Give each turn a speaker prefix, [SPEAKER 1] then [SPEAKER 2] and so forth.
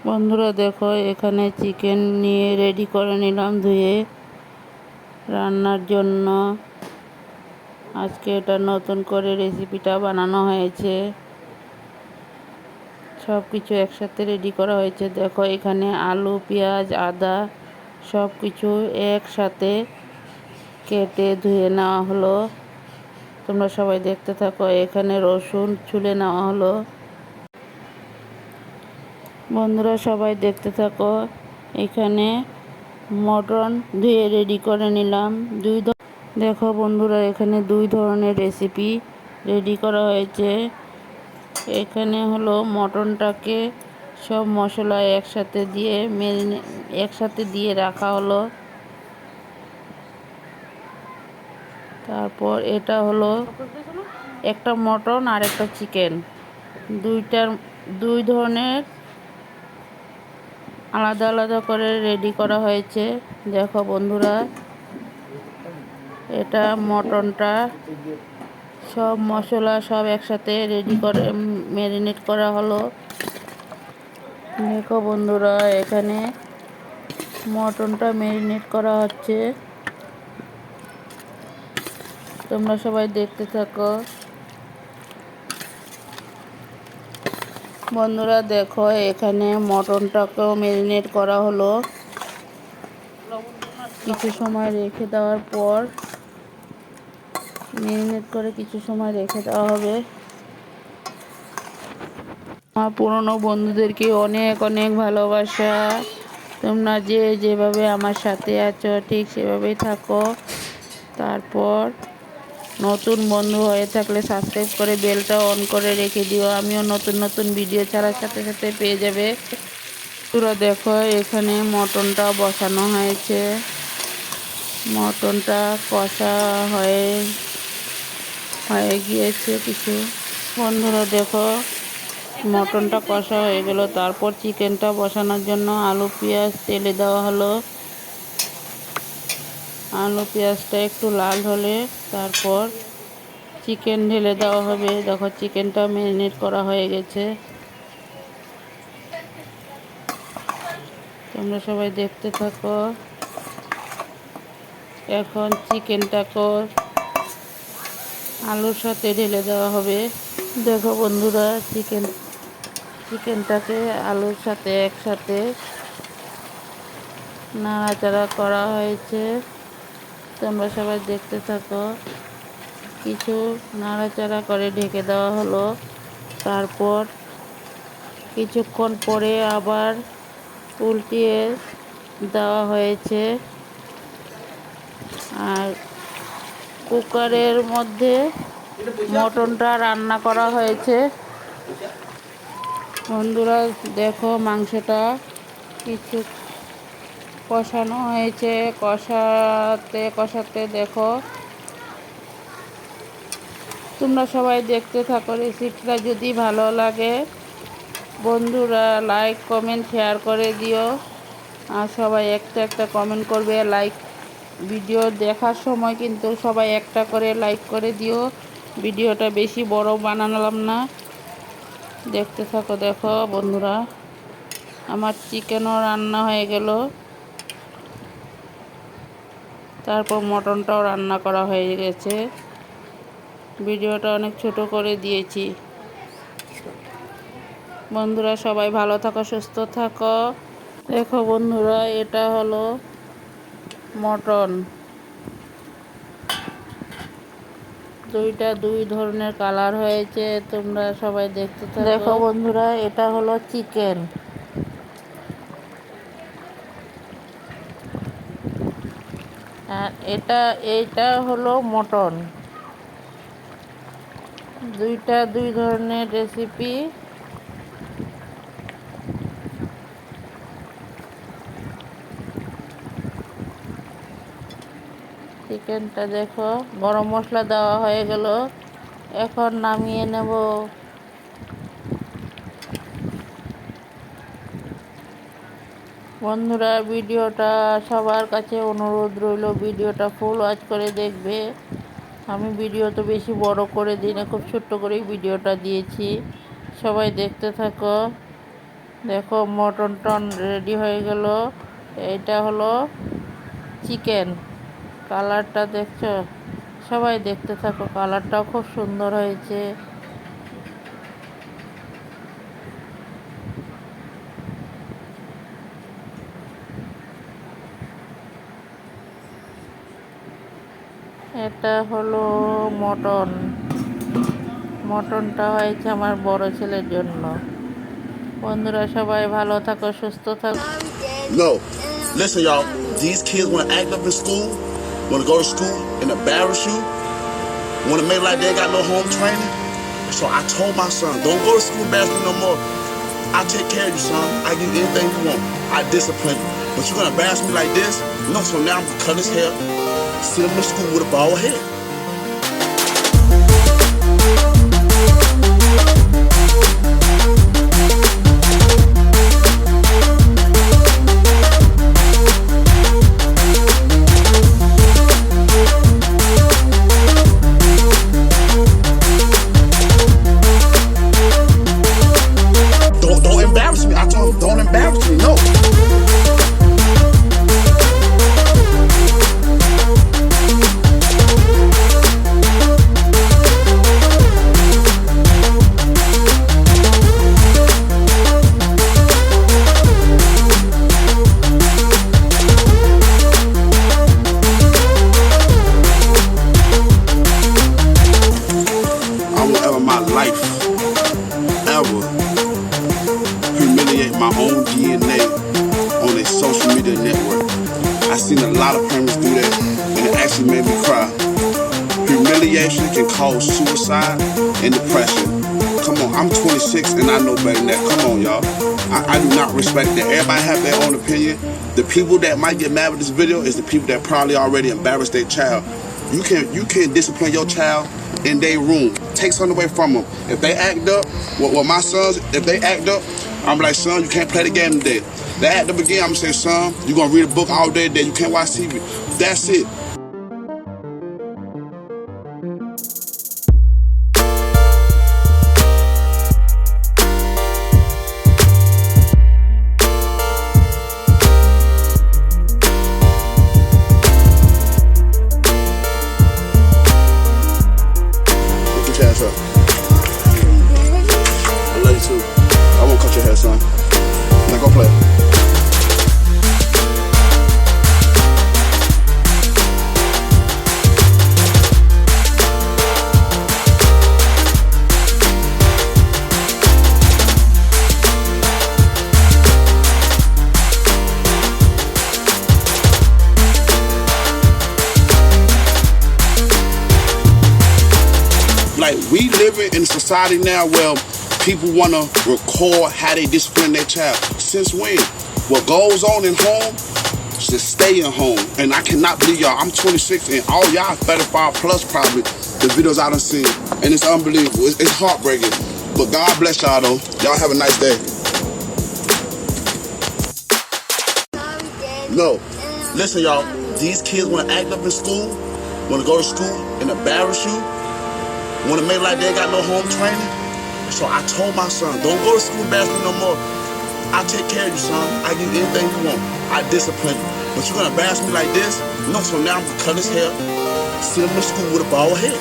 [SPEAKER 1] বন্ধুরা দেখো, এখানে চিকেন নিয়ে রেডি করে নিলাম ধুয়ে রান্নার জন্য। আজকে এটা নতুন করে রেসিপিটা বানানো হয়েছে, সব কিছু একসাথে রেডি করা হয়েছে। দেখো এখানে আলু, পেঁয়াজ, আদা সব কিছু একসাথে কেটে ধুয়ে নেওয়া হলো। তোমরা সবাই দেখতে থাকো। এখানে রসুন ছুলে নেওয়া হলো। বন্ধুরা সবাই দেখতে থাকো। এখানে মটন ধুয়ে রেডি করে নিলাম। দেখো বন্ধুরা, এখানে 2 ধরনের রেসিপি রেডি করা হয়েছে। এখানে হলো মটনটাকে সব মশলা একসাথে দিয়ে রাখা হলো। তারপর এটা হলো একটা মটন আর একটা চিকেন, 2 ধরনের আলাদা আলাদা করে রেডি করা হয়েছে। দেখো বন্ধুরা, এটা মটনটা সব মশলা সব একসাথে রেডি করে ম্যারিনেট করা হলো। দেখো বন্ধুরা, এখানে মটনটা ম্যারিনেট করা হচ্ছে। তোমরা সবাই দেখতে থাকো। বন্ধুরা দেখো, এখানে মটনটাকেও ম্যারিনেট করা হলো। কিছু সময় রেখে দেওয়ার পর ম্যারিনেট করে কিছু সময় রেখে দেওয়া হবে। আমার পুরনো বন্ধুদেরকে অনেক অনেক ভালোবাসা। তোমরা যেভাবে আমার সাথে আছো ঠিক সেভাবেই থাকো। তারপর নতুন বন্ধু হয়ে থাকলে সাবস্ক্রাইব করে বেলটা অন করে রেখে দিও। আমিও নতুন নতুন ভিডিও ছাড়ার সাথে সাথে পেয়ে যাবে। তোমরা দেখো, এখানে মটনটা বসানো হয়েছে। মটনটা কষা হয়ে গিয়েছে কিছু। বন্ধুরা দেখো, মটনটা কষা হয়ে গেল। তারপর চিকেনটা বসানোর জন্য আলু পেঁয়াজ তেলে দেওয়া হলো। আলু পেঁয়াজটা একটু লাল হলে তারপর চিকেন ঢেলে দেওয়া হবে। দেখো চিকেনটা ম্যারিনেট করা হয়ে গেছে। তোমরা সবাই দেখতে থাকো। এখন চিকেনটাকে আলুর সাথে ঢেলে দেওয়া হবে। দেখো বন্ধুরা, চিকেনটাকে আলুর সাথে একসাথে নাড়াচাড়া করা হয়েছে। তোমরা সবাই দেখতে থাকো। কিছু নাড়াচাড়া করে ঢেকে দেওয়া হলো। তারপর কিছুক্ষণ পরে আবার উল্টিয়ে দেওয়া হয়েছে। আর কুকারের মধ্যে মটনটা রান্না করা হয়েছে। বন্ধুরা দেখো, মাংসটা কিছু কষানো হয়েছে। কষাতে কষাতে দেখো, তোমরা সবাই দেখতে থাকো। রেসিপিটা যদি ভালো লাগে বন্ধুরা লাইক কমেন্ট শেয়ার করে দিও। আর সবাই একটা একটা কমেন্ট করবে। ভিডিও দেখার সময় কিন্তু সবাই একটা করে লাইক করে দিও। ভিডিওটা বেশি বড় বানালাম না, দেখতে থাকো। দেখো বন্ধুরা, আমার চিকেনও রান্না হয়ে গেল। তারপর মটনটাও রান্না করা হয়ে গেছে। ভিডিওটা অনেক ছোট করে দিয়েছি। বন্ধুরা সবাই ভালো থাকো, সুস্থ থাকো। দেখো বন্ধুরা, এটা হলো মটন। 2 ধরনের কালার হয়েছে। তোমরা সবাই দেখতে থাকো। দেখো বন্ধুরা, এটা হলো চিকেন। আর এইটা হলো মটন। 2 ধরনের রেসিপি। চিকেনটা দেখো, গরম মশলা দেওয়া হয়ে গেল। এখন নামিয়ে নেব। বন্ধুরা ভিডিওটা সবার কাছে অনুরোধ রইল, ভিডিওটা ফুল ওয়াচ করে দেখবে। আমি ভিডিও তো বেশি বড় করে দিই না, খুব ছোট্ট করেই ভিডিওটা দিয়েছি। সবাই দেখতে থাকো। দেখো মটন টন রেডি হয়ে গেল। এটা হলো চিকেন। কালারটা দেখছো? সবাই দেখতে থাকো, কালারটাও খুব সুন্দর হয়েছে। এটা হলো মটন। মটনটা হয়েছে আমার বড় ছেলের জন্য। বন্ধুরা সবাই ভালো থাকো, সুস্থ থাকো।
[SPEAKER 2] No. Listen, y'all. These kids want to act up in school, want to go to school and embarrass you, want to make like they ain't got no home training. So I told my son, don't go to school embarrass me no more. I take care of you, son. I give you anything you want. I discipline you. But you're going to embarrass me like this? No, so now I'm going to cut his hair, send him to school with a bald head. Don't embarrass me. I told him, don't embarrass me. No. I won't ever in my life ever humiliate my own DNA on a social media network. I seen a lot of parents do that, and it actually made me cry. Humiliation can cause suicide and depression. Come on, I'm 26 and I know better than that. Come on, y'all. I do not respect that. Everybody have their own opinion. The people that might get mad with this video is the people that probably already embarrassed their child. You can discipline your child in their room. Take something away from them. If they act up, well, my sons, if they act up, I'm like, son, you can't play the game today. They act up again, I'm gonna say, son, you're gonna read a book all day today. You can't watch TV. That's it. Get your ass up. I love you too. I won't cut your hair, son. Now go play. Like, we living in a society now where people want to record how they discipline their child. Since when? What goes on in home should stay in home. And I cannot believe y'all, I'm 26 and all y'all 35 plus probably, the videos I done seen. And it's unbelievable. It's heartbreaking. But God bless y'all though. Y'all have a nice day. No. Listen, y'all. These kids want to act up in school, want to go to school and embarrass you, want to make like they ain't got no home training. So I told my son, don't go to school embarrass me no more. I take care of you, son. I give you anything you want. I discipline you. But you're going to embarrass me like this? No, so now I'm going to cut his hair, send him to school with a bald head.